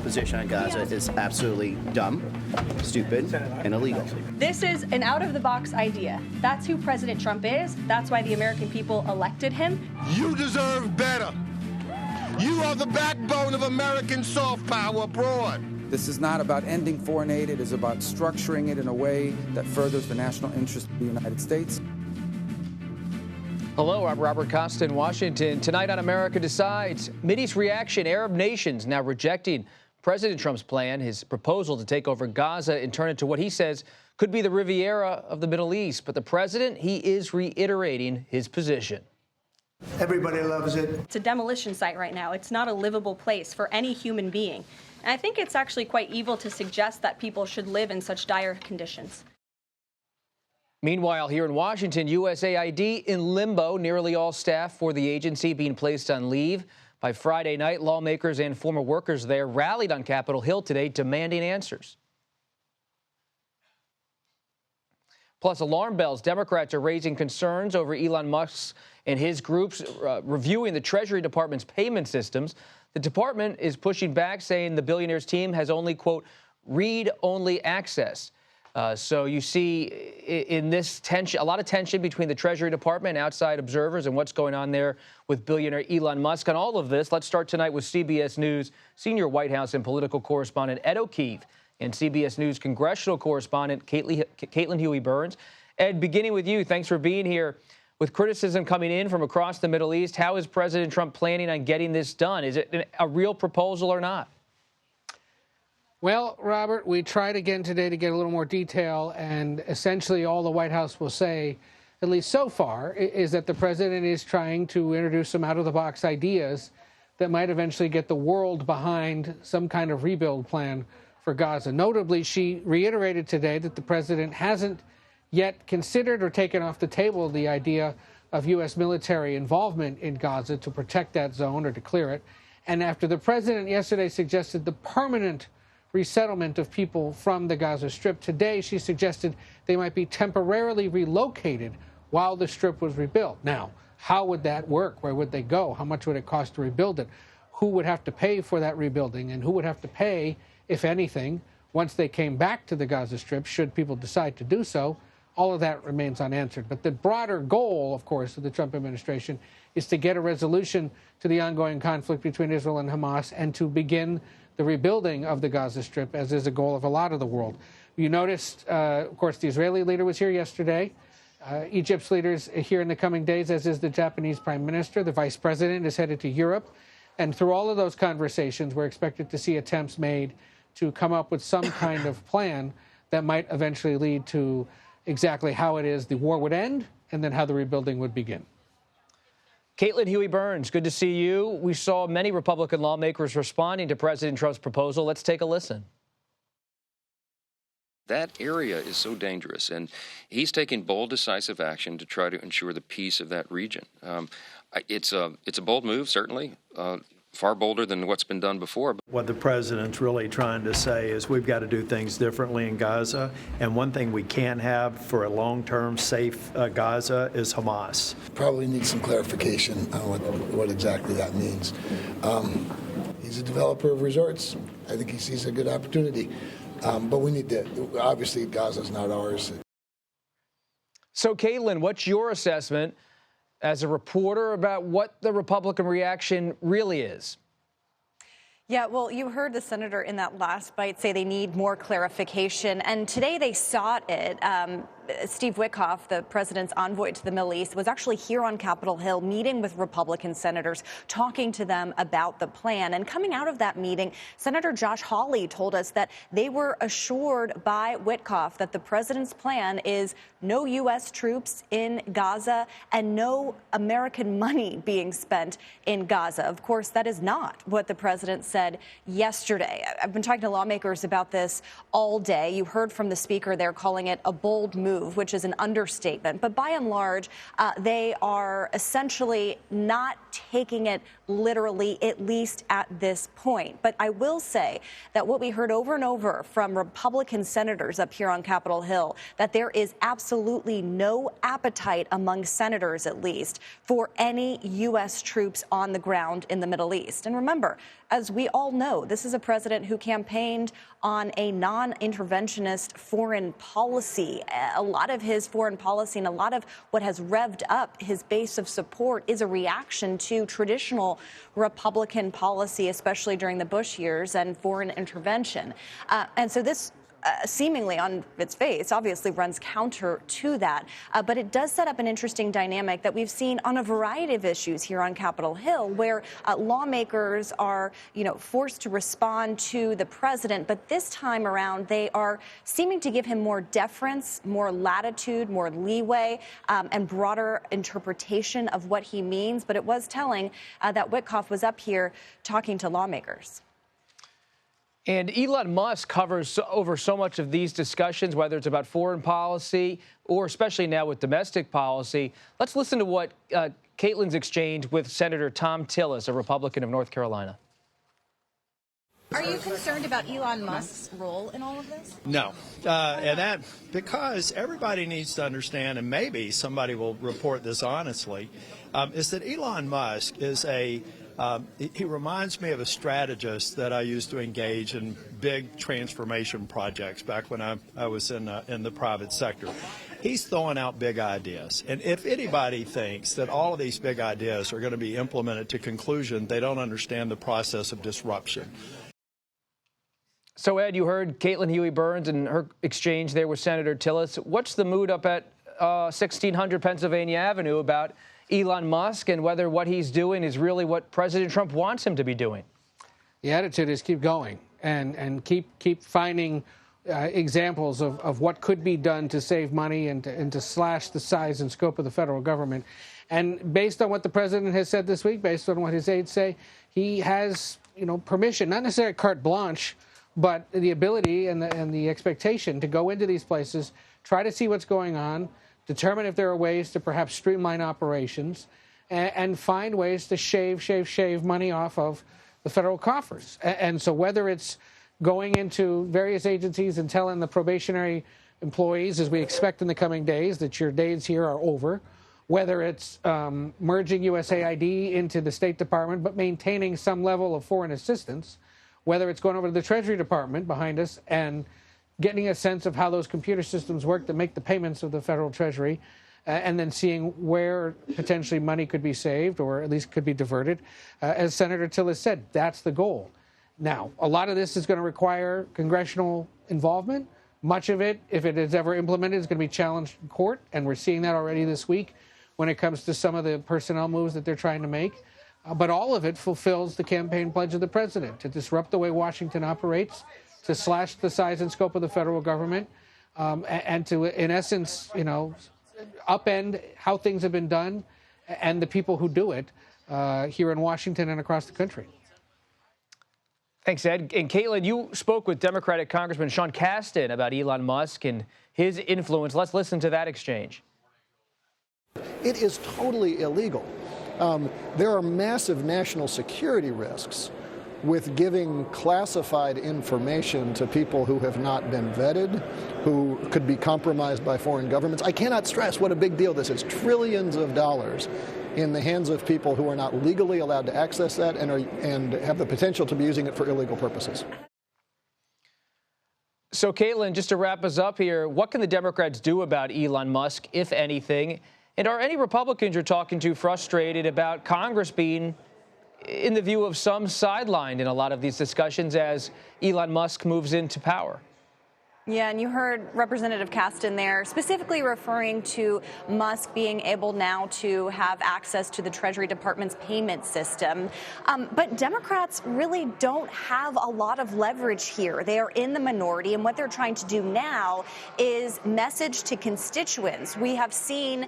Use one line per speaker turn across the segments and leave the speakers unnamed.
position on Gaza is absolutely dumb, stupid, and illegal.
This is an out-of-the-box idea. That's who President Trump is. That's why the American people elected him.
You deserve better. You are the backbone of American soft power abroad.
This is not about ending foreign aid. It is about structuring it in a way that furthers the national interest of the United States.
Hello, I'm Robert Costa in Washington. Tonight on America Decides, Mideast reaction, Arab nations now rejecting President Trump's plan, his proposal to take over Gaza and turn it to what he says could be the Riviera of the Middle East. But the president, he is reiterating his position.
Everybody loves it.
It's a demolition site right now. It's not a livable place for any human being. And I think it's actually quite evil to suggest that people should live in such dire conditions.
Meanwhile, here in Washington, USAID in limbo, nearly all staff for the agency being placed on leave. By Friday night, lawmakers and former workers there rallied on Capitol Hill today demanding answers. Plus, alarm bells. Democrats are raising concerns over Elon Musk and his groups reviewing the Treasury Department's payment systems. The department is pushing back, saying the billionaire's team has only, quote, read-only access. So you see in this tension, a lot of tension between the Treasury Department and outside observers and what's going on there with billionaire Elon Musk. On all of this, let's start tonight with CBS News senior White House and political correspondent Ed O'Keefe and CBS News congressional correspondent Caitlin Huey-Burns. Ed, beginning with you, thanks for being here. With criticism coming in from across the Middle East, how is President Trump planning on getting this done? Is it a real proposal or not?
Well, Robert, we tried again today to get a little more detail, and essentially all the White House will say, at least so far, is that the president is trying to introduce some out-of-the-box ideas that might eventually get the world behind some kind of rebuild plan for Gaza. Notably, she reiterated today that the president hasn't yet considered or taken off the table the idea of U.S. military involvement in Gaza to protect that zone or to clear it. And after the president yesterday suggested the permanent resettlement of people from the Gaza Strip, today she suggested they might be temporarily relocated while the Strip was rebuilt. Now, how would that work? Where would they go? How much would it cost to rebuild it? Who would have to pay for that rebuilding? And who would have to pay, if anything, once they came back to the Gaza Strip, should people decide to do so? All of that remains unanswered. But the broader goal, of course, of the Trump administration is to get a resolution to the ongoing conflict between Israel and Hamas and to begin the rebuilding of the Gaza Strip, as is a goal of a lot of the world. You noticed, of course, the Israeli leader was here yesterday. Egypt's leaders here in the coming days, as is the Japanese prime minister. The vice president is headed to Europe. And through all of those conversations, we're expected to see attempts made to come up with some kind of plan that might eventually lead to exactly how it is the war would end and then how the rebuilding would begin.
Caitlin Huey-Burns, good to see you. We saw many Republican lawmakers responding to President Trump's proposal. Let's take a listen.
That area is so dangerous, and he's taking bold, decisive action to try to ensure the peace of that region. It's a bold move, certainly, far bolder than what's been done before.
What the president's really trying to say is we've got to do things differently in Gaza, and one thing we can't have for a long-term safe Gaza is Hamas.
Probably need some clarification on what exactly that means. He's a developer of resorts. I think he sees a good opportunity. But we need to, obviously, Gaza's not ours.
So, Caitlin, what's your assessment as a reporter about what the Republican reaction really is?
Yeah, well, you heard the senator in that last bite say they need more clarification, and today they sought it. Steve Witkoff, the president's envoy to the Middle East, was actually here on Capitol Hill meeting with Republican senators, talking to them about the plan. And coming out of that meeting, Senator Josh Hawley told us that they were assured by Witkoff that the president's plan is no U.S. troops in Gaza and no American money being spent in Gaza. Of course, that is not what the president said yesterday. I've been talking to lawmakers about this all day. You heard from the speaker there calling it a bold move move, which is an understatement. But by and large, they are essentially not taking it literally, at least at this point. But I will say that what we heard over and over from Republican senators up here on Capitol Hill, that there is absolutely no appetite among senators, at least, for any U.S. troops on the ground in the Middle East. And remember, as we all know, this is a president who campaigned on a non-interventionist foreign policy. A lot of his foreign policy and a lot of what has revved up his base of support is a reaction to traditional Republican policy, especially during the Bush years, and foreign intervention. And so this seemingly on its face obviously runs counter to that, but it does set up an interesting dynamic that we've seen on a variety of issues here on Capitol Hill, where lawmakers are, forced to respond to the president, but this time around they are seeming to give him more deference, more latitude, more leeway, and broader interpretation of what he means. But it was telling that Witkoff was up here talking to lawmakers.
And Elon Musk covers over so much of these discussions, whether it's about foreign policy or especially now with domestic policy. Let's listen to what Caitlin's exchange with Senator Thom Tillis, a Republican of North Carolina.
Are you concerned about Elon Musk's role in all of this?
No. And that because everybody needs to understand, and maybe somebody will report this honestly, is that Elon Musk is he reminds me of a strategist that I used to engage in big transformation projects back when I was in the private sector. He's throwing out big ideas. And if anybody thinks that all of these big ideas are going to be implemented to conclusion, they don't understand the process of disruption.
So, Ed, you heard Caitlin Huey-Burns and her exchange there with Senator Tillis. What's the mood up at 1600 Pennsylvania Avenue about Elon Musk and whether what he's doing is really what President Trump wants him to be doing?
The attitude is keep going and keep finding examples of what could be done to save money and to slash the size and scope of the federal government. And based on what the president has said this week, based on what his aides say, he has permission, not necessarily carte blanche, but the ability and the expectation to go into these places, try to see what's going on, determine if there are ways to perhaps streamline operations, and find ways to shave money off of the federal coffers. And so whether it's going into various agencies and telling the probationary employees, as we expect in the coming days, that your days here are over, whether it's merging USAID into the State Department but maintaining some level of foreign assistance, whether it's going over to the Treasury Department behind us and getting a sense of how those computer systems work that make the payments of the federal Treasury, and then seeing where potentially money could be saved or at least could be diverted. As Senator Tillis said, that's the goal. Now, a lot of this is going to require congressional involvement. Much of it, if it is ever implemented, is going to be challenged in court, and we're seeing that already this week when it comes to some of the personnel moves that they're trying to make. But all of it fulfills the campaign pledge of the president to disrupt the way Washington operates, to slash the size and scope of the federal government, and to, in essence, upend how things have been done and the people who do it here in Washington and across the country.
Thanks, Ed. And Caitlin, you spoke with Democratic Congressman Sean Casten about Elon Musk and his influence. Let's listen to that exchange.
It is totally illegal. There are massive national security risks with giving classified information to people who have not been vetted, who could be compromised by foreign governments. I cannot stress what a big deal this is. Trillions of dollars in the hands of people who are not legally allowed to access that and have the potential to be using it for illegal purposes.
So, Caitlin, just to wrap us up here, what can the Democrats do about Elon Musk, if anything? And are any Republicans you're talking to frustrated about Congress being, in the view of some, sidelined in a lot of these discussions as Elon Musk moves into power?
Yeah, and you heard Representative Casten there specifically referring to Musk being able now to have access to the Treasury Department's payment system. But Democrats really don't have a lot of leverage here. They are in the minority, and what they're trying to do now is message to constituents. We have seen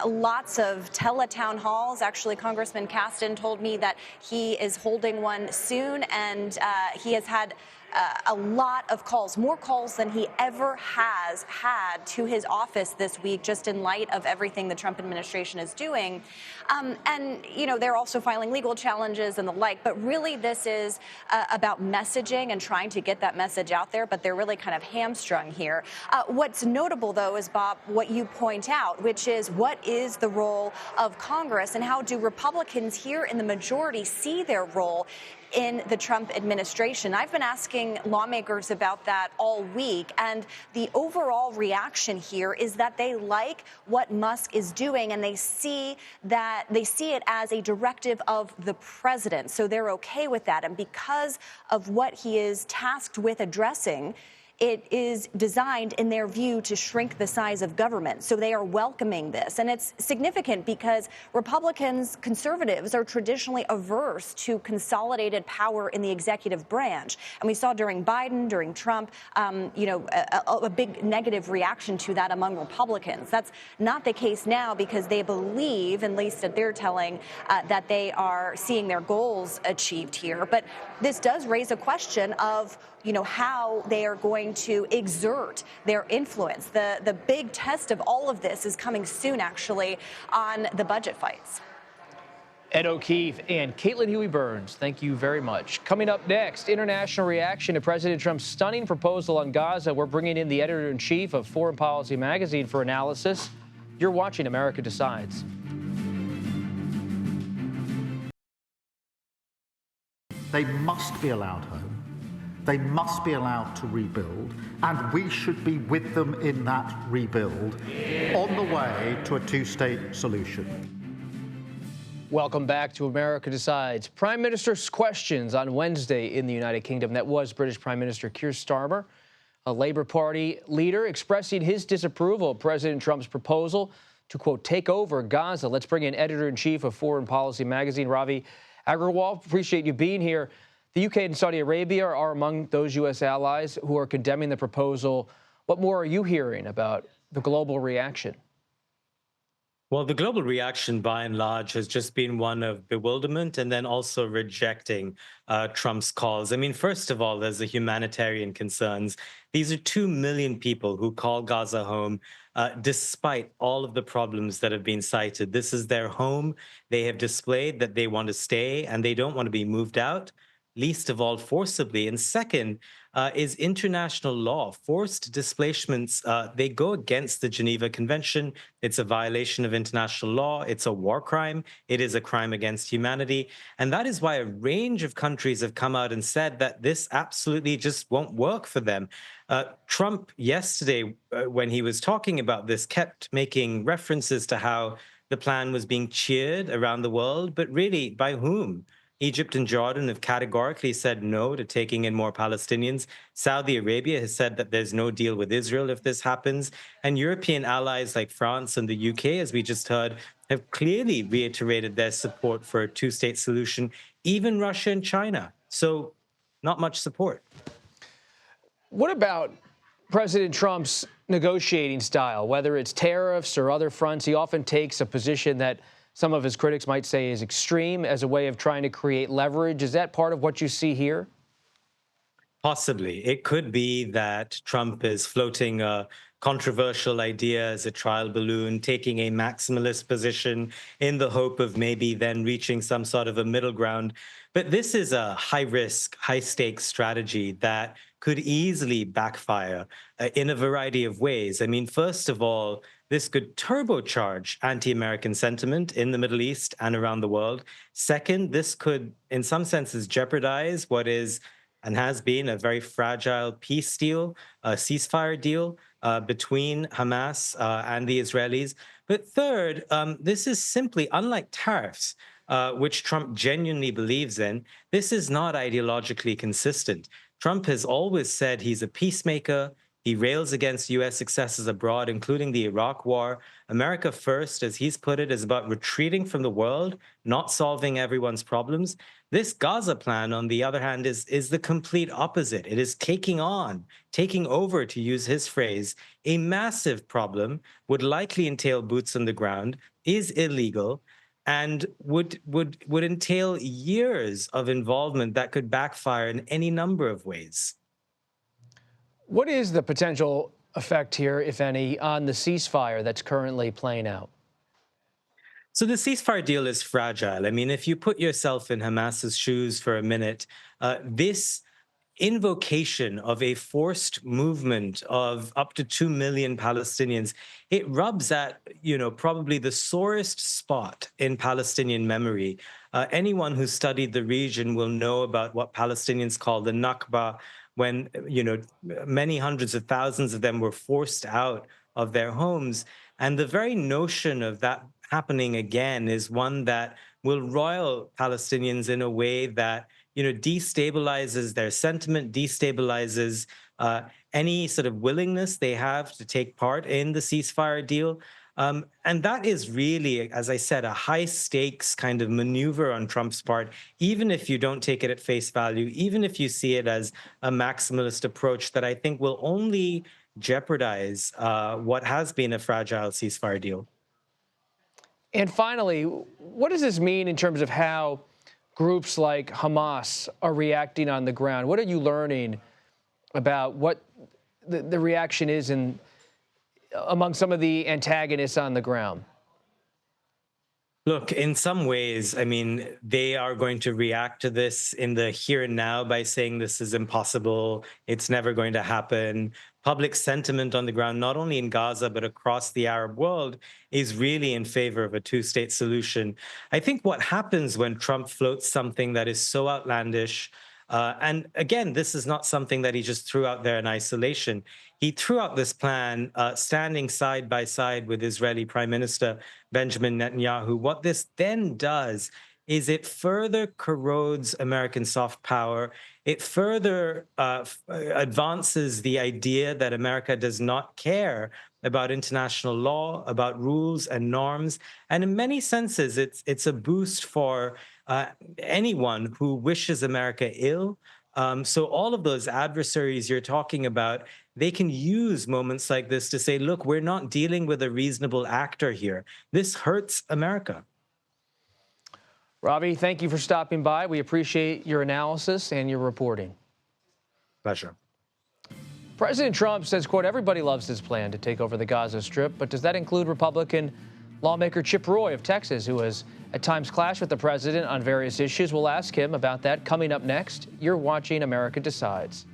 lots of teletown halls. Actually, Congressman Casten told me that he is holding one soon, and he has had a lot of calls, more calls calls than he ever has had to his office this week, just in light of everything the Trump administration is doing. And, you know, they're also filing legal challenges and the like. But really, this is about messaging and trying to get that message out there. But they're really kind of hamstrung here. What's notable, though, is, Bob, what you point out, which is what is the role of Congress and how do Republicans here in the majority see their role in the Trump administration? I've been asking lawmakers about that all week, and the overall reaction here is that they like what Musk is doing, and they see it as a directive of the president. So they're okay with that. And because of what he is tasked with addressing, it is designed, in their view, to shrink the size of government. So they are welcoming this. And it's significant because Republicans, conservatives, are traditionally averse to consolidated power in the executive branch. And we saw during Biden, during Trump, a big negative reaction to that among Republicans. That's not the case now because they believe, at least that they're telling, that they are seeing their goals achieved here. But this does raise a question of, how they are going to exert their influence. The big test of all of this is coming soon, actually, on the budget fights.
Ed O'Keefe and Caitlin Huey-Burns, thank you very much. Coming up next, international reaction to President Trump's stunning proposal on Gaza. We're bringing in the editor-in-chief of Foreign Policy magazine for analysis. You're watching America Decides.
They must be allowed home. They must be allowed to rebuild, and we should be with them in that rebuild on the way to a two-state solution.
Welcome back to America Decides. Prime Minister's questions on Wednesday in the United Kingdom. That was British Prime Minister Keir Starmer, a Labour Party leader, expressing his disapproval of President Trump's proposal to, quote, take over Gaza. Let's bring in editor-in-chief of Foreign Policy magazine, Ravi Agrawal. Appreciate you being here. The UK and Saudi Arabia are among those U.S. allies who are condemning the proposal. What more are you hearing about the global reaction?
Well, the global reaction, by and large, has just been one of bewilderment and then also rejecting Trump's calls. I mean, first of all, there's the humanitarian concerns. These are 2 million people who call Gaza home, despite all of the problems that have been cited. This is their home. They have displayed that they want to stay and they don't want to be moved out, least of all forcibly. And second is international law. Forced displacements, they go against the Geneva Convention. It's a violation of international law. It's a war crime. It is a crime against humanity. And that is why a range of countries have come out and said that this absolutely just won't work for them. Trump yesterday, when he was talking about this, kept making references to how the plan was being cheered around the world, but really by whom? Egypt and Jordan have categorically said no to taking in more Palestinians. Saudi Arabia has said that there's no deal with Israel if this happens. And European allies like France and the UK, as we just heard, have clearly reiterated their support for a two-state solution, even Russia and China. So not much support.
What about President Trump's negotiating style, whether it's tariffs or other fronts? He often takes a position that some of his critics might say is extreme as a way of trying to create leverage. Is that part of what you see here?
Possibly. It could be that Trump is floating a controversial idea as a trial balloon, taking a maximalist position in the hope of maybe then reaching some sort of a middle ground. But this is a high-risk, high-stakes strategy that could easily backfire in a variety of ways. I mean, first of all, this could turbocharge anti-American sentiment in the Middle East and around the world. Second, this could, in some senses, jeopardize what is and has been a very fragile peace deal, a ceasefire deal between Hamas and the Israelis. But third, this is simply, unlike tariffs, which Trump genuinely believes in, this is not ideologically consistent. Trump has always said he's a peacemaker. He rails against U.S. successes abroad, including the Iraq War. America first, as he's put it, is about retreating from the world, not solving everyone's problems. This Gaza plan, on the other hand, is the complete opposite. It is taking over, to use his phrase, a massive problem, would likely entail boots on the ground, is illegal, and would entail years of involvement that could backfire in any number of ways.
What is the potential effect here, if any, on the ceasefire that's currently playing out?
So the ceasefire deal is fragile. I mean, if you put yourself in Hamas's shoes for a minute, this invocation of a forced movement of up to 2 million Palestinians, it rubs at, probably the sorest spot in Palestinian memory. Anyone who studied the region will know about what Palestinians call the Nakba, when, many hundreds of thousands of them were forced out of their homes. And the very notion of that happening again is one that will roil Palestinians in a way that destabilizes their sentiment, destabilizes any sort of willingness they have to take part in the ceasefire deal. And that is really, as I said, a high stakes kind of maneuver on Trump's part, even if you don't take it at face value, even if you see it as a maximalist approach that I think will only jeopardize what has been a fragile ceasefire deal.
And finally, what does this mean in terms of how groups like Hamas are reacting on the ground? What are you learning about what the reaction is among some of the antagonists on the ground?
Look, in some ways, I mean, they are going to react to this in the here and now by saying this is impossible, it's never going to happen. Public sentiment on the ground, not only in Gaza, but across the Arab world, is really in favor of a two-state solution. I think what happens when Trump floats something that is so outlandish, and again, this is not something that he just threw out there in isolation. He threw out this plan standing side by side with Israeli Prime Minister Benjamin Netanyahu. What this then does is it further corrodes American soft power. It further advances the idea that America does not care about international law, about rules and norms. And in many senses, it's a boost for anyone who wishes America ill. So all of those adversaries you're talking about, they can use moments like this to say, look, we're not dealing with a reasonable actor here. This hurts America.
Ravi, thank you for stopping by. We appreciate your analysis and your reporting.
Pleasure.
President Trump says, quote, everybody loves his plan to take over the Gaza Strip, but does that include Republican lawmaker Chip Roy of Texas, who has at times clashed with the president on various issues? We'll ask him about that coming up next. You're watching America Decides.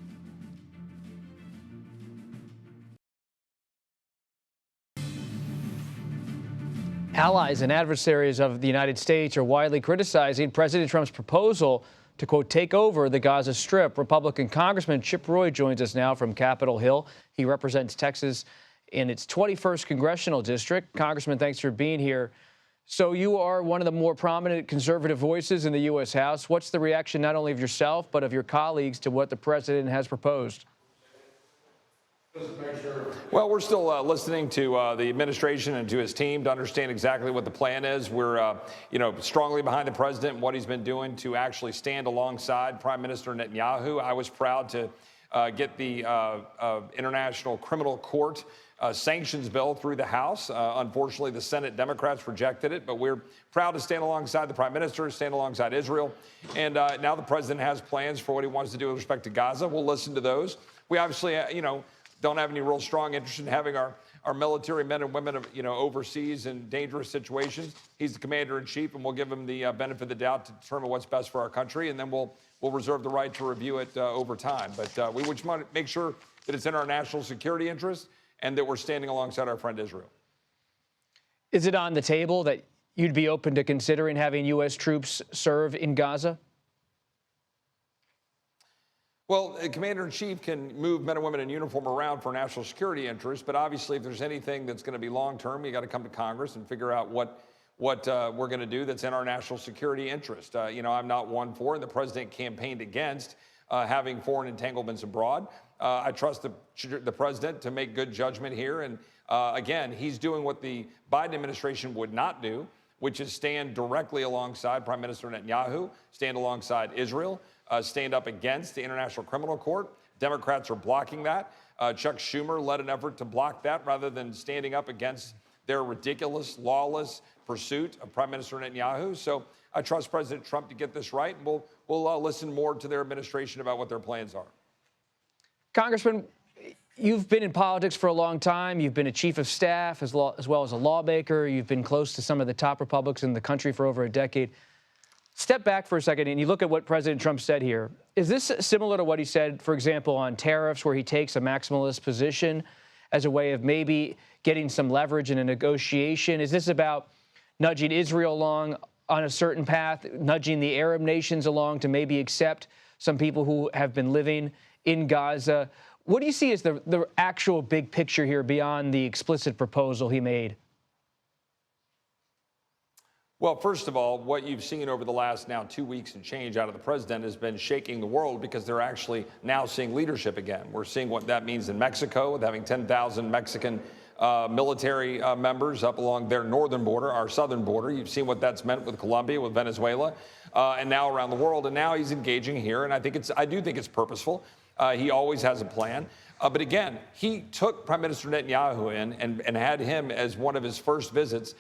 Allies and adversaries of the United States are widely criticizing President Trump's proposal to, quote, take over the Gaza Strip. Republican Congressman Chip Roy joins us now from Capitol Hill. He represents Texas in its 21st congressional district. Congressman, thanks for being here. So you are one of the more prominent conservative voices in the U.S. House. What's the reaction not only of yourself, but of your colleagues to what the president has proposed?
Well, we're still listening to the administration and to his team to understand exactly what the plan is. We're, strongly behind the president and what he's been doing to actually stand alongside Prime Minister Netanyahu. I was proud to get the International Criminal Court sanctions bill through the House. Unfortunately, the Senate Democrats rejected it, but we're proud to stand alongside the Prime Minister, stand alongside Israel. And now the president has plans for what he wants to do with respect to Gaza. We'll listen to those. We obviously, don't have any real strong interest in having our military men and women, overseas in dangerous situations. He's the commander-in-chief, and we'll give him the benefit of the doubt to determine what's best for our country, and then we'll reserve the right to review it over time. But we just want to make sure that it's in our national security interest and that we're standing alongside our friend Israel.
Is it on the table that you'd be open to considering having U.S. troops serve in Gaza?
Well, the commander-in-chief can move men and women in uniform around for national security interests, but obviously if there's anything that's going to be long-term, you got to come to Congress and figure out what we're going to do that's in our national security interest. I'm not one for, and the president campaigned against having foreign entanglements abroad. I trust the president to make good judgment here. And again, he's doing what the Biden administration would not do, which is stand directly alongside Prime Minister Netanyahu, stand alongside Israel, stand up against the International Criminal Court. Democrats are blocking that. Chuck Schumer led an effort to block that rather than standing up against their ridiculous, lawless pursuit of Prime Minister Netanyahu. So I trust President Trump to get this right, and we'll listen more to their administration about what their plans are.
Congressman, You've been in politics for a long time. You've been a chief of staff as well as a lawmaker. You've been close to some of the top Republicans in the country for over a decade. Step back for a second and you look at what President Trump said here. Is this similar to what he said, for example, on tariffs, where he takes a maximalist position as a way of maybe getting some leverage in a negotiation? Is this about nudging Israel along on a certain path, nudging the Arab nations along to maybe accept some people who have been living in Gaza? What do you see as the actual big picture here beyond the explicit proposal he made?
Well, first of all, what you've seen over the last now 2 weeks and change out of the president has been shaking the world, because they're actually now seeing leadership again. We're seeing what that means in Mexico, with having 10,000 Mexican military members up along their northern border, our southern border. You've seen what that's meant with Colombia, with Venezuela, and now around the world. And now he's engaging here, and I do think it's purposeful. He always has a plan. But again, he took Prime Minister Netanyahu in and had him as one of his first visits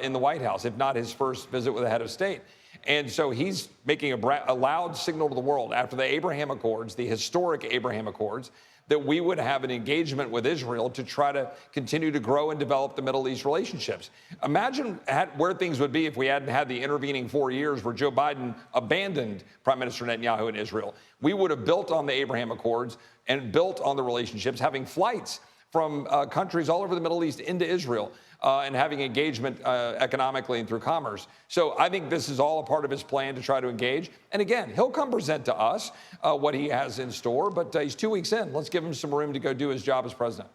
in the White House, if not his first visit with a head of state. And so he's making a loud signal to the world after the Abraham Accords, the historic Abraham Accords, that we would have an engagement with Israel to try to continue to grow and develop the Middle East relationships. Imagine where things would be if we hadn't had the intervening 4 years where Joe Biden abandoned Prime Minister Netanyahu in Israel. We would have built on the Abraham Accords and built on the relationships, having flights from countries all over the Middle East into Israel, and having engagement economically and through commerce. So I think this is all a part of his plan to try to engage. And again, he'll come present to us what he has in store, but he's 2 weeks in. Let's give him some room to go do his job as president.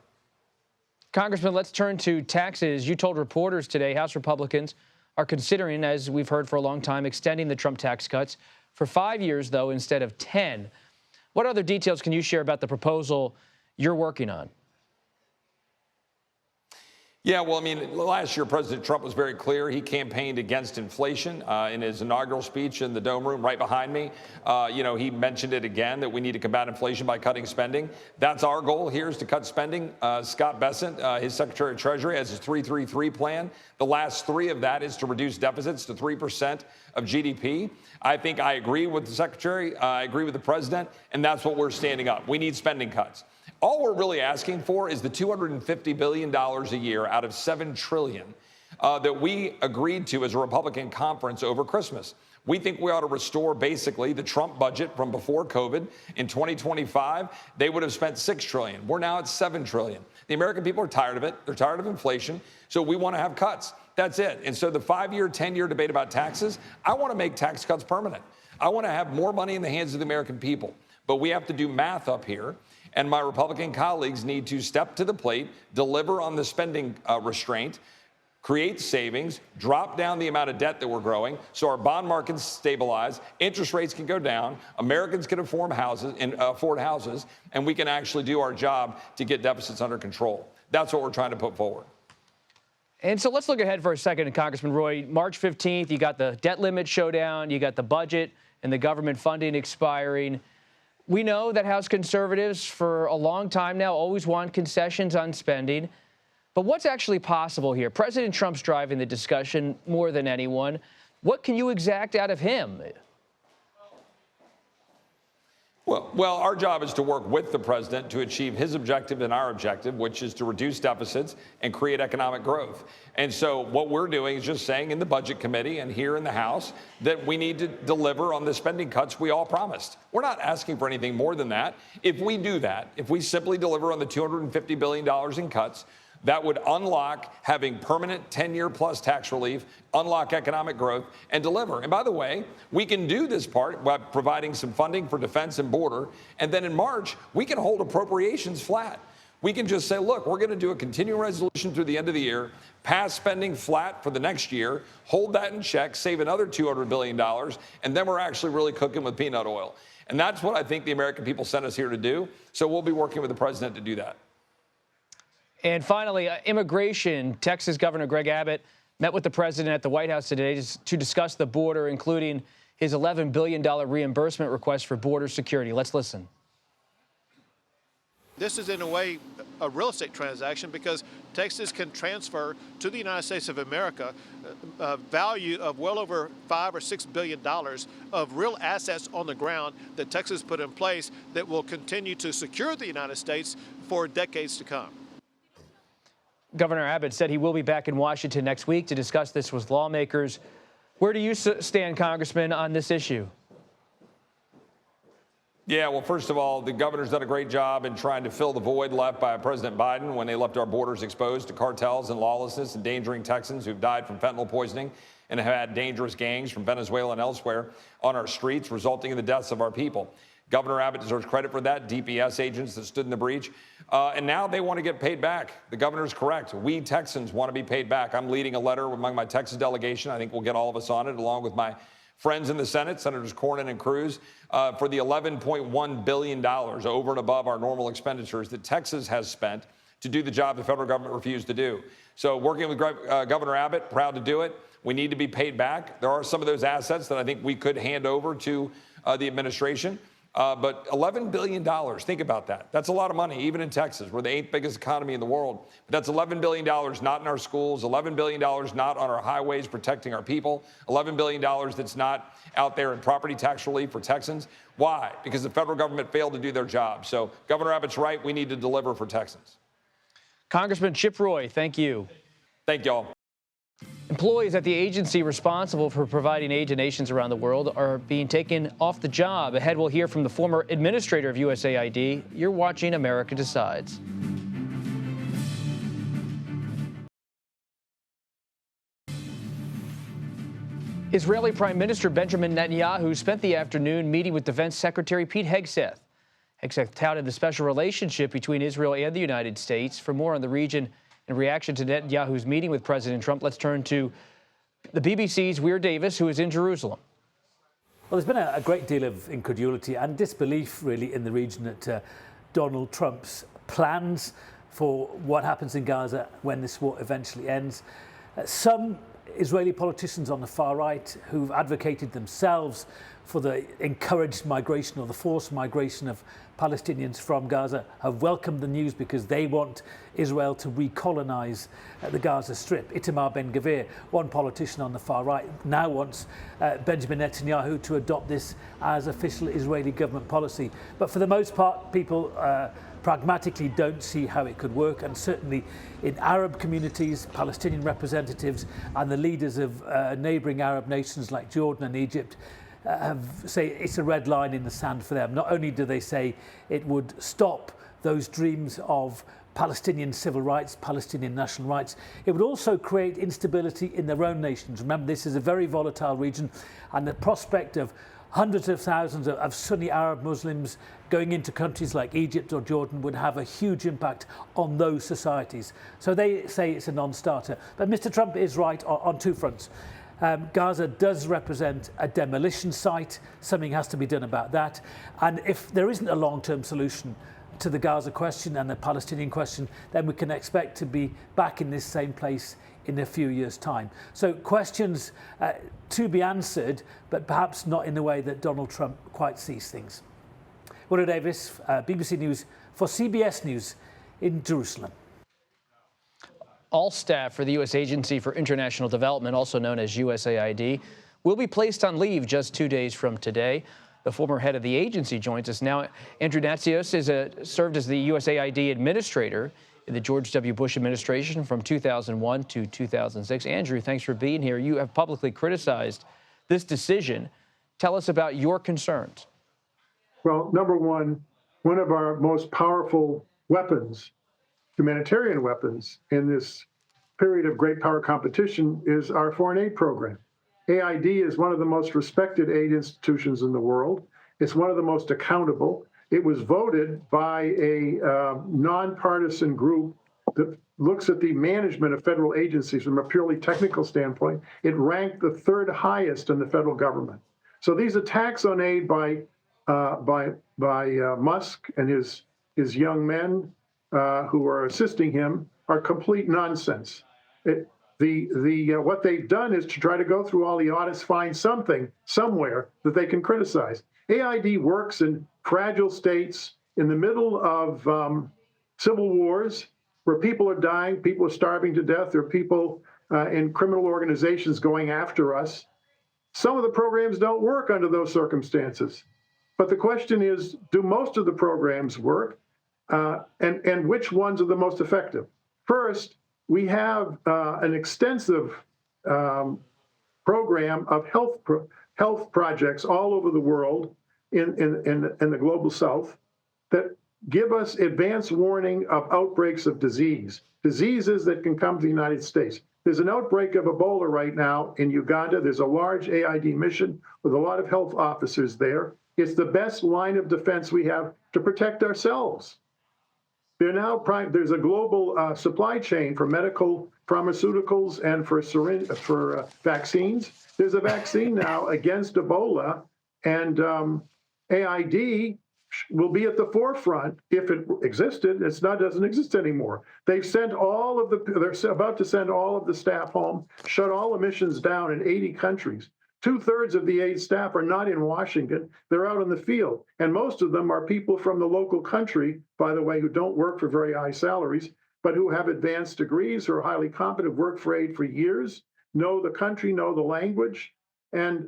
Congressman, let's turn to taxes. You told reporters today House Republicans are considering, as we've heard for a long time, extending the Trump tax cuts for 5 years, though, instead of 10. What other details can you share about the proposal you're working on?
Yeah, well, I mean, last year, President Trump was very clear. He campaigned against inflation in his inaugural speech in the Dome Room right behind me. He mentioned it again, that we need to combat inflation by cutting spending. That's our goal here, is to cut spending. Scott Bessent, his Secretary of Treasury, has his 3-3-3 plan. The last three of that is to reduce deficits to 3% of GDP. I think I agree with the Secretary. I agree with the President, and that's what we're standing up. We need spending cuts. All we're really asking for is the $250 billion a year out of $7 trillion that we agreed to as a Republican conference over Christmas. We think we ought to restore basically the Trump budget from before COVID. In 2025, they would have spent $6 trillion. We're now at $7 trillion. The American people are tired of it. They're tired of inflation. So we want to have cuts. That's it. And so the 5-year, 10-year debate about taxes, I want to make tax cuts permanent. I want to have more money in the hands of the American people. But we have to do math up here. And my Republican colleagues need to step to the plate, deliver on the spending restraint, create savings, drop down the amount of debt that we're growing so our bond markets stabilize, interest rates can go down, Americans can afford houses, and we can actually do our job to get deficits under control. That's what we're trying to put forward.
And so let's look ahead for a second, Congressman Roy. March 15th, you got the debt limit showdown, you got the budget and the government funding expiring. We know that House conservatives for a long time now always want concessions on spending. But what's actually possible here? President Trump's driving the discussion more than anyone. What can you exact out of him?
Well, our job is to work with the president to achieve his objective and our objective, which is to reduce deficits and create economic growth. And so what we're doing is just saying in the Budget Committee and here in the House that we need to deliver on the spending cuts we all promised. We're not asking for anything more than that. If we do that, if we simply deliver on the $250 billion in cuts, that would unlock having permanent 10-year plus tax relief, unlock economic growth, and deliver. And by the way, we can do this part by providing some funding for defense and border. And then in March, we can hold appropriations flat. We can just say, look, we're going to do a continuing resolution through the end of the year, pass spending flat for the next year, hold that in check, save another $200 billion, and then we're actually really cooking with peanut oil. And that's what I think the American people sent us here to do. So we'll be working with the president to do that.
And finally, immigration. Texas Governor Greg Abbott met with the president at the White House today to discuss the border, including his $11 billion reimbursement request for border security. Let's listen.
this is in a way a real estate transaction because Texas can transfer to the United States of America a value of well over $5 or $6 billion of real assets on the ground that Texas put in place that will continue to secure the United States for decades to come.
Governor Abbott said he will be back in Washington next week to discuss this with lawmakers. Where do you stand, Congressman, on this issue?
Yeah, well, first of all, the governor's done a great job in trying to fill the void left by President Biden when they left our borders exposed to cartels and lawlessness, endangering Texans who've died from fentanyl poisoning and have had dangerous gangs from Venezuela and elsewhere on our streets, resulting in the deaths of our people. Governor Abbott deserves credit for that, DPS agents that stood in the breach. And now they want to get paid back. The governor's correct. We Texans want to be paid back. I'm leading a letter among my Texas delegation. I think we'll get all of us on it, along with my friends in the Senate, Senators Cornyn and Cruz, for the $11.1 billion over and above our normal expenditures that Texas has spent to do the job the federal government refused to do. So working with Governor Abbott, proud to do it. We need to be paid back. There are some of those assets that I think we could hand over to the administration. But $11 billion, think about that. That's a lot of money, even in Texas. We're the 8th biggest economy in the world. But that's $11 billion not in our schools, $11 billion not on our highways protecting our people, $11 billion that's not out there in property tax relief for Texans. Why? Because the federal government failed to do their job. So Governor Abbott's right. We need to deliver for Texans.
Congressman Chip Roy, thank you.
Thank y'all.
Employees at the agency responsible for providing aid to nations around the world are being taken off the job. Ahead, we'll hear from the former administrator of USAID. You're watching America Decides. Israeli Prime Minister Benjamin Netanyahu spent the afternoon meeting with Defense Secretary Pete Hegseth. Hegseth touted the special relationship between Israel and the United States. For more on the region, in reaction to Netanyahu's meeting with President Trump, let's turn to the BBC's Weir Davis, who is in Jerusalem.
Well, there's been a great deal of incredulity and disbelief, really, in the region at Donald Trump's plans for what happens in Gaza when this war eventually ends. Some Israeli politicians on the far right who've advocated themselves for the encouraged migration or the forced migration of Palestinians from Gaza have welcomed the news because they want Israel to recolonize the Gaza Strip. Itamar Ben-Gvir, one politician on the far right, now wants Benjamin Netanyahu to adopt this as official Israeli government policy. But for the most part, people pragmatically don't see how it could work, and certainly in Arab communities, Palestinian representatives and the leaders of neighboring Arab nations like Jordan and Egypt say it's a red line in the sand for them. Not only do they say it would stop those dreams of Palestinian civil rights, Palestinian national rights, it would also create instability in their own nations. Remember, this is a very volatile region, and the prospect of hundreds of thousands of Sunni Arab Muslims going into countries like Egypt or Jordan would have a huge impact on those societies. So they say it's a non-starter. But Mr. Trump is right on two fronts. Gaza does represent a demolition site. Something has to be done about that. And if there isn't a long-term solution to the Gaza question and the Palestinian question, then we can expect to be back in this same place in a few years' time. So questions to be answered, but perhaps not in the way that Donald Trump quite sees things. Will Davis, BBC News for CBS News in Jerusalem.
All staff for the U.S. Agency for International Development, also known as USAID, will be placed on leave just 2 days from today. The former head of the agency joins us now. Andrew Natsios served as the USAID administrator in the George W. Bush administration from 2001 to 2006. Andrew, thanks for being here. You have publicly criticized this decision. Tell us about your concerns.
Well, number one of our most powerful weapons, humanitarian weapons in this period of great power competition, is our foreign aid program. AID is one of the most respected aid institutions in the world. It's one of the most accountable. It was voted by a nonpartisan group that looks at the management of federal agencies from a purely technical standpoint. It ranked the third highest in the federal government. So these attacks on aid by Musk and his young men who are assisting him are complete nonsense. What they've done is to try to go through all the audits, find something somewhere that they can criticize. AID works in fragile states in the middle of civil wars where people are dying, people are starving to death, there are people in criminal organizations going after us. Some of the programs don't work under those circumstances. But the question is, do most of the programs work? And which ones are the most effective? First, we have an extensive program of health projects all over the world in the global south that give us advance warning of outbreaks of diseases that can come to the United States. There's an outbreak of Ebola right now in Uganda. There's a large AID mission with a lot of health officers there. It's the best line of defense we have to protect ourselves. There's a global supply chain for medical pharmaceuticals and for vaccines. There's a vaccine now against Ebola, and AID will be at the forefront if it existed. Doesn't exist anymore. They're about to send all of the staff home, shut all emissions down in 80 countries. 2/3 of the aid staff are not in Washington. They're out in the field. And most of them are people from the local country, by the way, who don't work for very high salaries, but who have advanced degrees, who are highly competent, worked for aid for years, know the country, know the language. And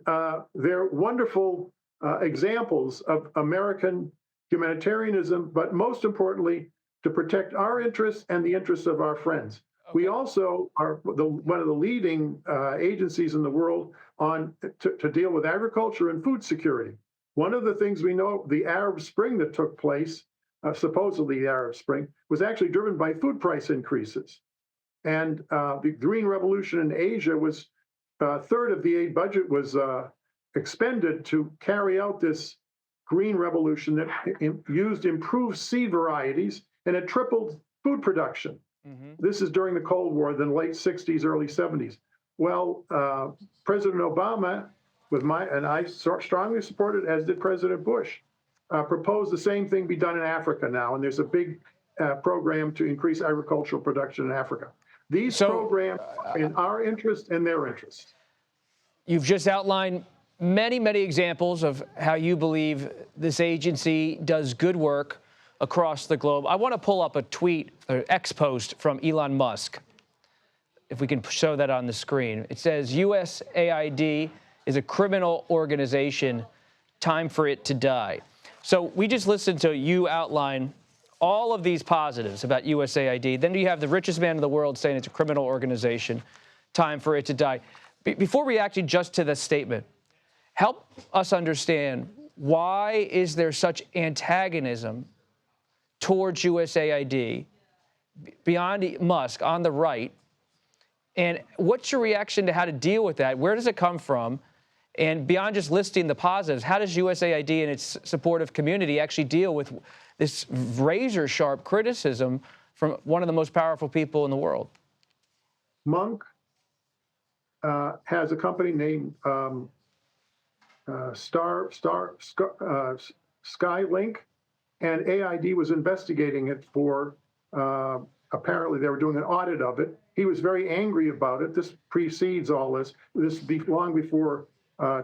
they're wonderful examples of American humanitarianism, but most importantly, to protect our interests and the interests of our friends. Okay. We also are one of the leading agencies in the world to deal with agriculture and food security. One of the things we know, the Arab Spring that took place, supposedly the Arab Spring, was actually driven by food price increases. And the Green Revolution in Asia was a third of the aid budget was expended to carry out this green revolution that used improved seed varieties, and it tripled food production. Mm-hmm. This is during the Cold War, the late 60s, early 70s. Well, President Obama, and I strongly supported, as did President Bush, proposed the same thing be done in Africa now, and there's a big program to increase agricultural production in Africa. These programs are in our interest and their interest.
You've just outlined many, many examples of how you believe this agency does good work across the globe. I want to pull up a tweet, or X post from Elon Musk, if we can show that on the screen. It says, USAID is a criminal organization. Time for it to die. So we just listened to you outline all of these positives about USAID. Then you have the richest man in the world saying it's a criminal organization. Time for it to die. Before reacting just to the statement, help us understand, why is there such antagonism towards USAID beyond Musk on the right? And what's your reaction to how to deal with that? Where does it come from? And beyond just listing the positives, how does USAID and its supportive community actually deal with this razor-sharp criticism from one of the most powerful people in the world?
Monk has a company named Skylink, and AID was investigating it for, apparently they were doing an audit of it. He was very angry about it. This precedes all this. Long before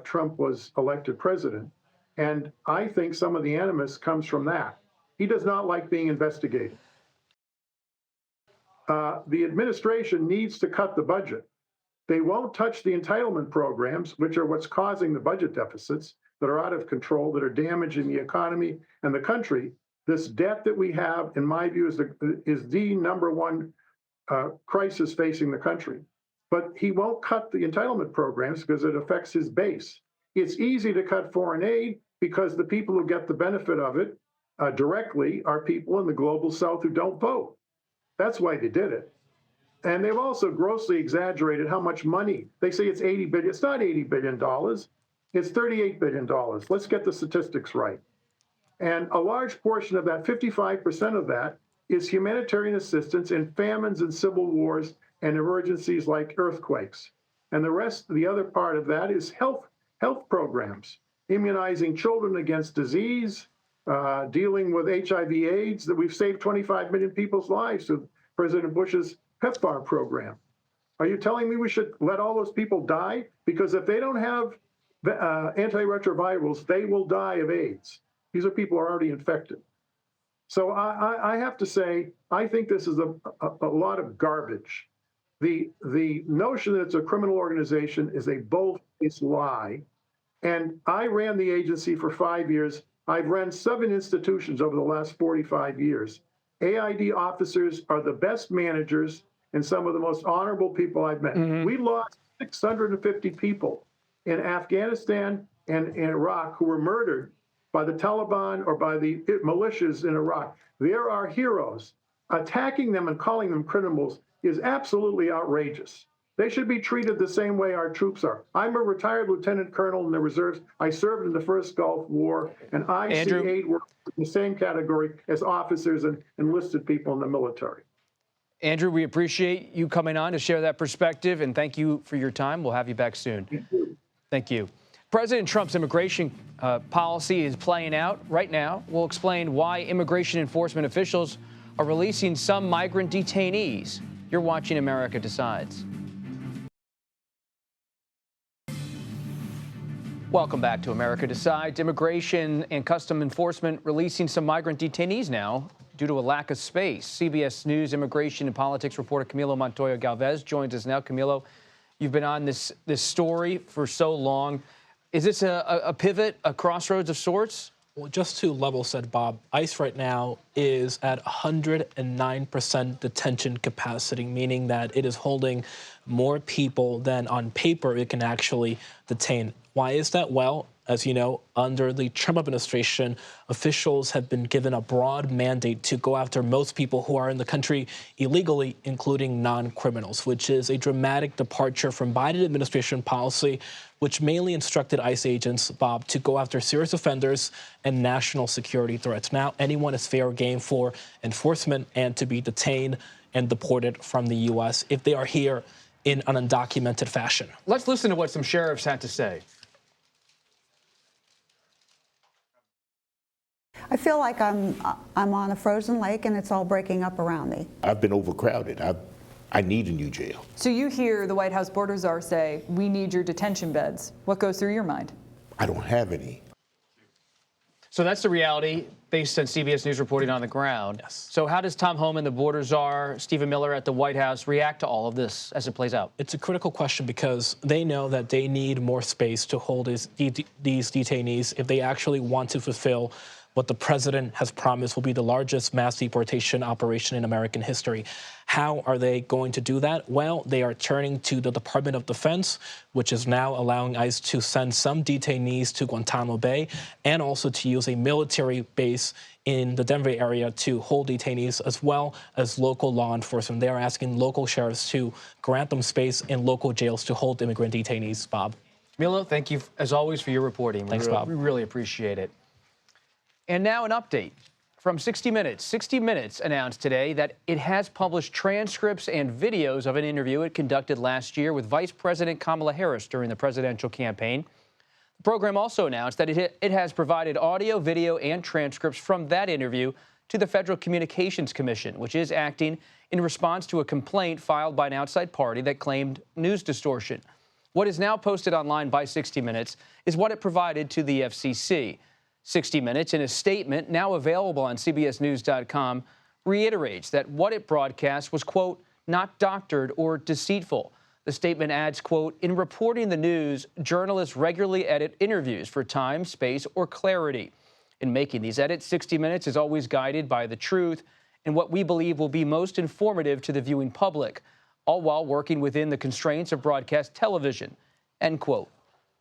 Trump was elected president. And I think some of the animus comes from that. He does not like being investigated. The administration needs to cut the budget. They won't touch the entitlement programs, which are what's causing the budget deficits that are out of control, that are damaging the economy and the country. This debt that we have, in my view, is the number one crisis facing the country. But he won't cut the entitlement programs because it affects his base. It's easy to cut foreign aid because the people who get the benefit of it directly are people in the global south who don't vote. That's why they did it. And they've also grossly exaggerated how much money. They say it's $80 billion. It's not $80 billion. It's $38 billion. Let's get the statistics right. And a large portion of that, 55% of that, is humanitarian assistance in famines and civil wars and emergencies like earthquakes. And the rest, the other part of that, is health programs, immunizing children against disease, dealing with HIV/AIDS, that we've saved 25 million people's lives through President Bush's PEPFAR program. Are you telling me we should let all those people die? Because if they don't have antiretrovirals, they will die of AIDS. These are people who are already infected. So I have to say, I think this is a lot of garbage. The notion that it's a criminal organization is a bold-faced lie. And I ran the agency for 5 years. I've run 7 institutions over the last 45 years. AID officers are the best managers and some of the most honorable people I've met. We lost 650 people in Afghanistan and in Iraq who were murdered by the Taliban or by the militias in Iraq. They're our heroes. Attacking them and calling them criminals is absolutely outrageous. They should be treated the same way our troops are. I'm a retired lieutenant colonel in the reserves. I served in the first Gulf War, and I see aid work in the same category as officers and enlisted people in the military.
Andrew, we appreciate you coming on to share that perspective, and thank you for your time. We'll have you back soon. Thank you. President Trump's immigration policy is playing out right now. We'll explain why immigration enforcement officials are releasing some migrant detainees. You're watching America Decides. Welcome back to America Decides. Immigration and Customs Enforcement releasing some migrant detainees now due to a lack of space. CBS News immigration and politics reporter Camilo Montoya Galvez joins us now. Camilo, you've been on this story for so long. Is this a pivot, a crossroads of sorts?
Well, just to level set, Bob, ICE right now is at 109% detention capacity, meaning that it is holding more people than on paper it can actually detain. Why is that? Well, as you know, under the Trump administration, officials have been given a broad mandate to go after most people who are in the country illegally, including non-criminals, which is a dramatic departure from Biden administration policy, which mainly instructed ICE agents, Bob, to go after serious offenders and national security threats. Now, anyone is fair game for enforcement and to be detained and deported from the U.S. if they are here in an undocumented fashion.
Let's listen to what some sheriffs had to say.
I feel like I'm on a frozen lake and it's all breaking up around me.
I've been overcrowded. I need a new jail.
So you hear the White House border czar say, we need your detention beds. What goes through your mind?
I don't have any.
So that's the reality based on CBS News reporting on the ground.
Yes.
So how does Tom Homan, the border czar, Stephen Miller at the White House react to all of this as it plays out?
It's a critical question because they know that they need more space to hold these detainees if they actually want to fulfill what the president has promised will be the largest mass deportation operation in American history. How are they going to do that? Well, they are turning to the Department of Defense, which is now allowing ICE to send some detainees to Guantanamo Bay and also to use a military base in the Denver area to hold detainees, as well as local law enforcement. They are asking local sheriffs to grant them space in local jails to hold immigrant detainees. Bob.
Milo, thank you, as always, for your reporting.
Thanks, Bob.
We really appreciate it. And now an update from 60 Minutes. 60 Minutes announced today that it has published transcripts and videos of an interview it conducted last year with Vice President Kamala Harris during the presidential campaign. The program also announced that it has provided audio, video, and transcripts from that interview to the Federal Communications Commission, which is acting in response to a complaint filed by an outside party that claimed news distortion. What is now posted online by 60 Minutes is what it provided to the FCC. 60 Minutes, in a statement now available on CBSNews.com, reiterates that what it broadcast was, quote, not doctored or deceitful. The statement adds, quote, in reporting the news, journalists regularly edit interviews for time, space, or clarity. In making these edits, 60 Minutes is always guided by the truth and what we believe will be most informative to the viewing public, all while working within the constraints of broadcast television, end quote.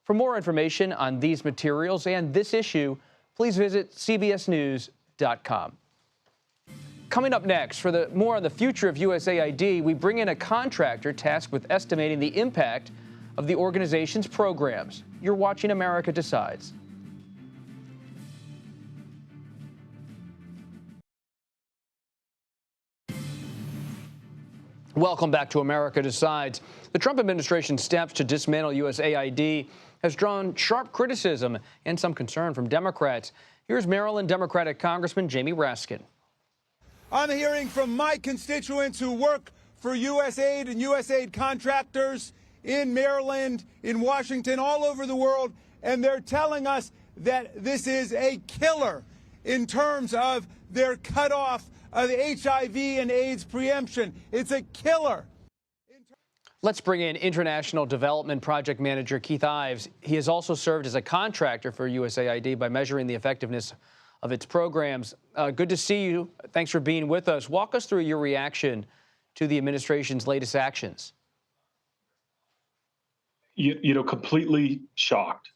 For more information on these materials and this issue, please visit cbsnews.com. Coming up next, for more on the future of USAID, we bring in a contractor tasked with estimating the impact of the organization's programs. You're watching America Decides. Welcome back to America Decides. The Trump administration's steps to dismantle USAID has drawn sharp criticism and some concern from Democrats. Here's Maryland Democratic Congressman Jamie Raskin.
I'm hearing from my constituents who work for USAID and USAID contractors in Maryland, in Washington, all over the world, and they're telling us that this is a killer in terms of their cutoff of HIV and AIDS preemption. It's a killer.
Let's bring in International Development Project Manager Keith Ives. He has also served as a contractor for USAID by measuring the effectiveness of its programs. Good to see you. Thanks for being with us. Walk us through your reaction to the administration's latest actions.
Completely shocked.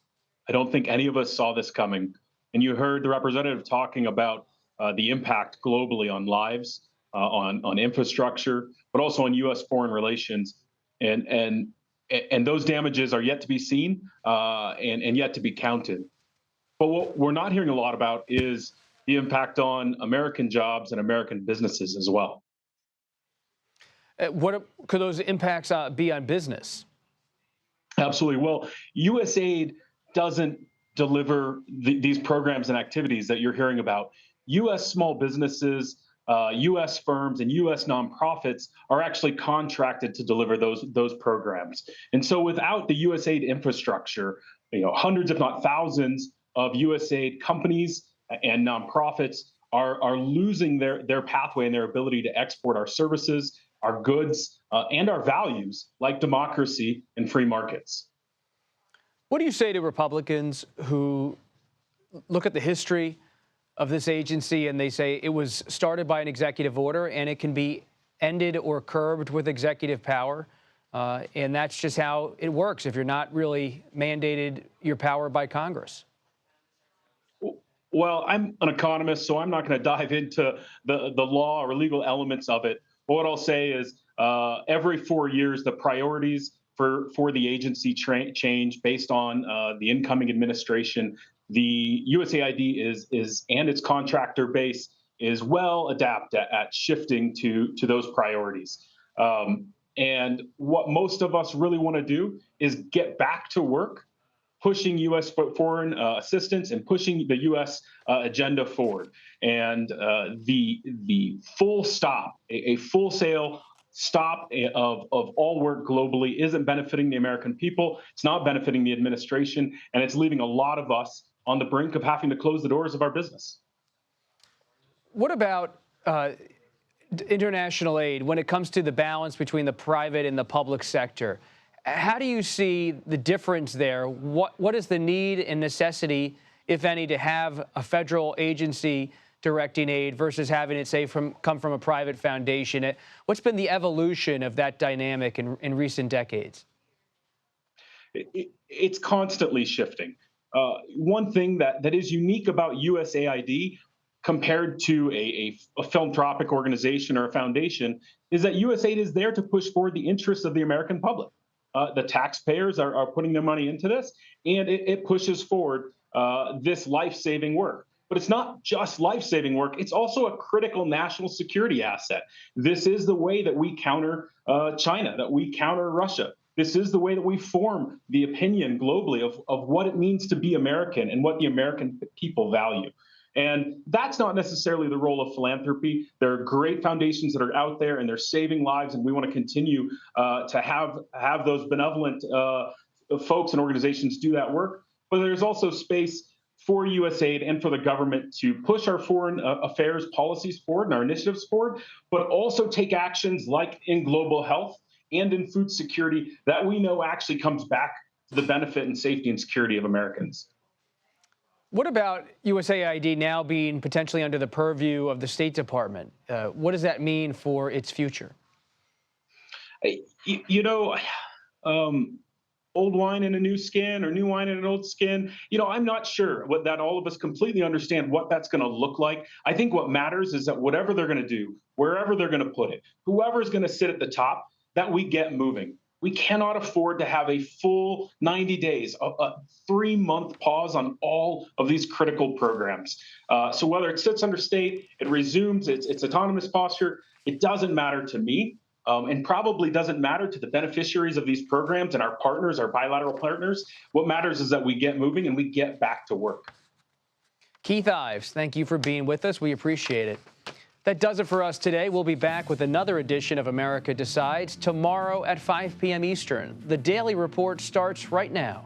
I don't think any of us saw this coming. And you heard the representative talking about the impact globally on lives, on infrastructure, but also on U.S. foreign relations. And those damages are yet to be seen and yet to be counted. But what we're not hearing a lot about is the impact on American jobs and American businesses as well.
What could those impacts be on business?
Absolutely. Well, USAID doesn't deliver these programs and activities that you're hearing about. U.S. small businesses, U.S. firms, and U.S. nonprofits are actually contracted to deliver those programs. And so without the USAID infrastructure, hundreds, if not thousands, of USAID companies and nonprofits are losing their pathway and their ability to export our services, our goods, and our values like democracy and free markets.
What do you say to Republicans who look at the history of this agency and they say it was started by an executive order and it can be ended or curbed with executive power? And that's just how it works if you're not really mandated your power by Congress.
Well, I'm an economist, so I'm not going to dive into the law or legal elements of it. But what I'll say is every 4 years, the priorities for the agency change based on the incoming administration. The USAID is and its contractor base is well adept at shifting to those priorities. And what most of us really want to do is get back to work, pushing U.S. foreign assistance and pushing the U.S. Agenda forward. And the full stop, a full-sail stop of all work globally isn't benefiting the American people. It's not benefiting the administration, and it's leaving a lot of us on the brink of having to close the doors of our business.
What about international aid when it comes to the balance between the private and the public sector? How do you see the difference there? What is the need and necessity, if any, to have a federal agency directing aid versus having it, say, come from a private foundation? What's been the evolution of that dynamic in recent decades?
It's constantly shifting. One thing that is unique about USAID compared to a philanthropic organization or a foundation is that USAID is there to push forward the interests of the American public. The taxpayers are putting their money into this, and it pushes forward this life-saving work. But it's not just life-saving work. It's also a critical national security asset. This is the way that we counter China, that we counter Russia. This is the way that we form the opinion globally of what it means to be American and what the American people value. And that's not necessarily the role of philanthropy. There are great foundations that are out there, and they're saving lives, and we want to continue to have those benevolent folks and organizations do that work. But there's also space for USAID and for the government to push our foreign affairs policies forward and our initiatives forward, but also take actions like in global health and in food security that we know actually comes back to the benefit and safety and security of Americans.
What about USAID now being potentially under the purview of the State Department? What does that mean for its future?
Old wine in a new skin or new wine in an old skin. I'm not sure that all of us completely understand what that's going to look like. I think what matters is that whatever they're going to do, wherever they're going to put it, whoever's going to sit at the top, that we get moving. We cannot afford to have a full 90 days, a 3-month pause on all of these critical programs. So whether it sits under state, it resumes its autonomous posture, it doesn't matter to me. And probably doesn't matter to the beneficiaries of these programs and our partners, our bilateral partners. What matters is that we get moving and we get back to work.
Keith Ives, thank you for being with us. We appreciate it. That does it for us today. We'll be back with another edition of America Decides tomorrow at 5 p.m. Eastern. The Daily Report starts right now.